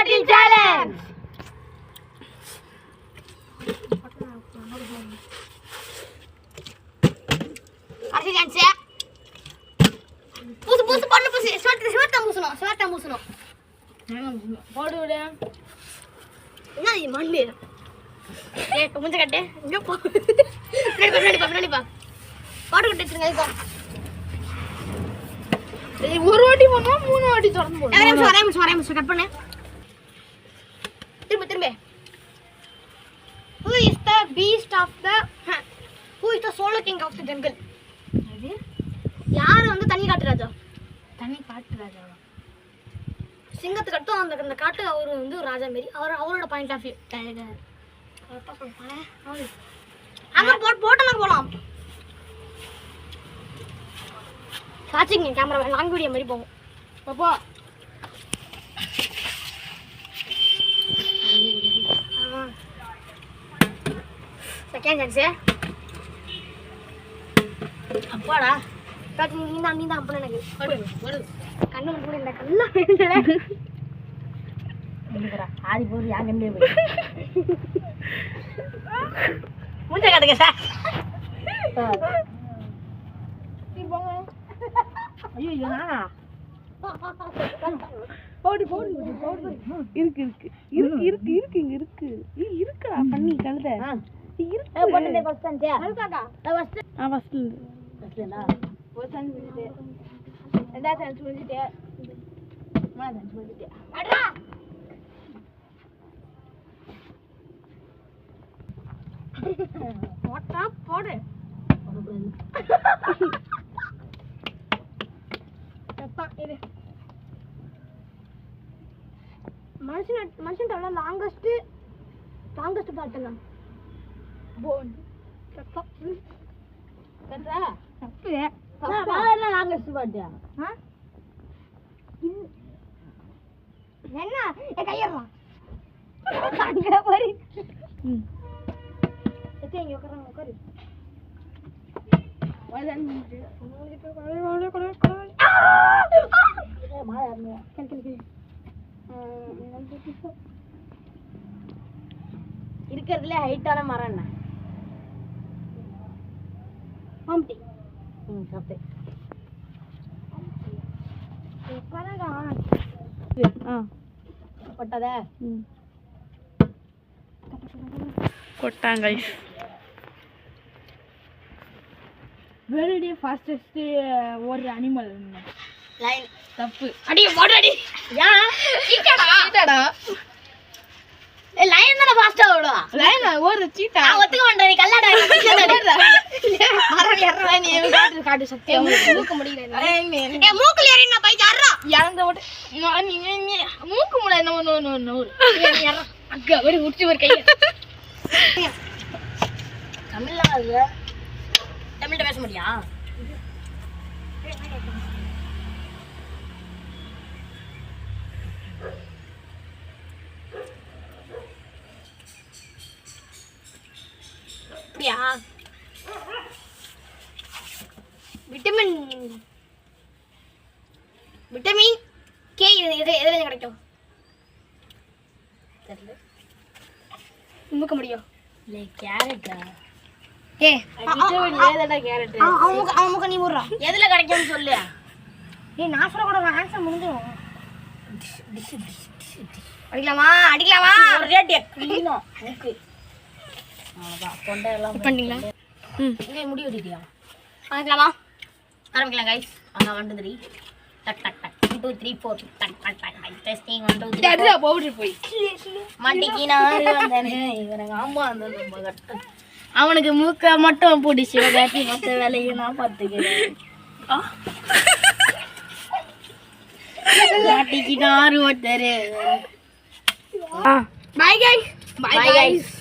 bottle challenge. Asik kan sih? Pusu panu pusu. Suat tamu suno. போடு விடு. என்ன இது மண்ணு? ஏய் கொஞ்சம் கட்டு. இங்க போ. பின்னாடி பா. பாட்டு கட்டு வச்சிருங்க இப்போ. ஏய் ஒரு வாட்டி பண்ணா மூணு வாட்டி தொடர்ந்து போடு. ஒரே நிமிஷம் கட் பண்ணு. திரும்ப. Who is the beast of the Who is the solo king of the jungle? அது யார் வந்து தண்ணி காட்டு ராஜா? தண்ணி காட்டு ராஜாவா? சிங்கத்துக்கு அடுத்து அந்த காட்டு அவர் வந்து ஒரு ராஜா மாரி அவரோட பாயிண்ட் ஆஃப் வியூ. அங்க போட்டனா போலாம். சாச்சிங்க கேமரா லாங் வீடியோ மாதிரி போகும். பாப்பா செகண்ட் சான்ஸ். அப்பாடா காட்டு நீ தான் அப்ப எனக்கு வரு கண்ணு மூடி இந்த கல்ல வேண்டல. என்னடா ஆதி போய் யாங்கன்னே போய். மூஞ்ச காட்டுங்க சார். நீ போங்க. ஐயோ நானா? போடு. இருக்கு இங்க இருக்கு. இருக்குடா பண்ணி கழுத. இருக்கு. போட்டதே ஃபர்ஸ்ட் சான்ஸ். அதுதாடா. ஃபர்ஸ்ட்ல. ஒரு சான்ஸ் முடிச்சிட்டே. ரெண்டாவது சான்ஸ் முடிச்சிட்டே. மூணாவது சான்ஸ் முடிச்சிட்டே. அடடா போடு. இது மனுஷன் தவிர லாங்கஸ்ட் பாட்டலாம் போன். கட்டா கட்டா. தப்பு. பாடலாம் லாங்கஸ்ட் பாட்டியா? என்ன கையறலாம் அங்க போய் இங்க உட்காரு. வயதான் இருக்கிறதுல ஹைட்டான மரம் என்ன? ஆம்டி. சாப்பிட்டேன். கொட்டாத கொட்டாங்க. வேர்ல்ட் ஃபாஸ்டஸ்ட் ஒரு அனிமல் லைன். தப்பு. அடி போடுடி. ஏன் சீட்டாடா? லைன் தான ஃபாஸ்டா ஓடுவா. லைன் ஒரு சீட்டா. நான் ஒத்துக்க மாட்டேன். நீ கல்லடா. மரம் ஏறறா நீ காட்டு சக்தி மூக்கு முடியல. ஏய் மூக்குல ஏறி நான் போய் ஜறறா. இறந்த ஓட நீ மூக்கு முளை நோ ஏறறா. அங்க ஒரு உச்சி ஒரு கைய. தமிழ்ல பேச முடியா? அப்படியா? விட்டமின் கே எதுல கிடைக்கும்? தெரியல. மூக்க முடியும். இல்லை கேரட்டா? ஏ ஏதடா கேரட்? அவன் மூக்க நீ மூடுறா. எதுல கிடைக்கும்னு சொல்லு. ஏய் நான் சொல்ல கூட ஆன்சர் முடிஞ்சிரும். அடிக்கலாமா? ஒரு ரேட் கிளீனா மூக்கு. அவ்வளவுதான். தொண்டை எல்லாம் பண்ணிங்களா? இங்க முடி வெட்டிட்டியா? ஆரம்பிக்கலாமா? ஆரம்பிக்கலாம் guys. அங்க 1 2 3 டக் டக் டக் 1 2 3 4 டக் டக் டக் டெஸ்டிங் 1 2 3 டர்ரா பவுடர் போய் மாட்டிக்கு நாறு வந்தானே இவனுக்கு ஆமா அந்த நம்ம கட்ட அவனுக்கு மூக்க மட்டும் பிடிச்சி விளையாட்டி மொத்த வேலையை நான் பார்த்துக்கிறேன். மாட்டிக்கு நாறு வந்தாரு. By guys.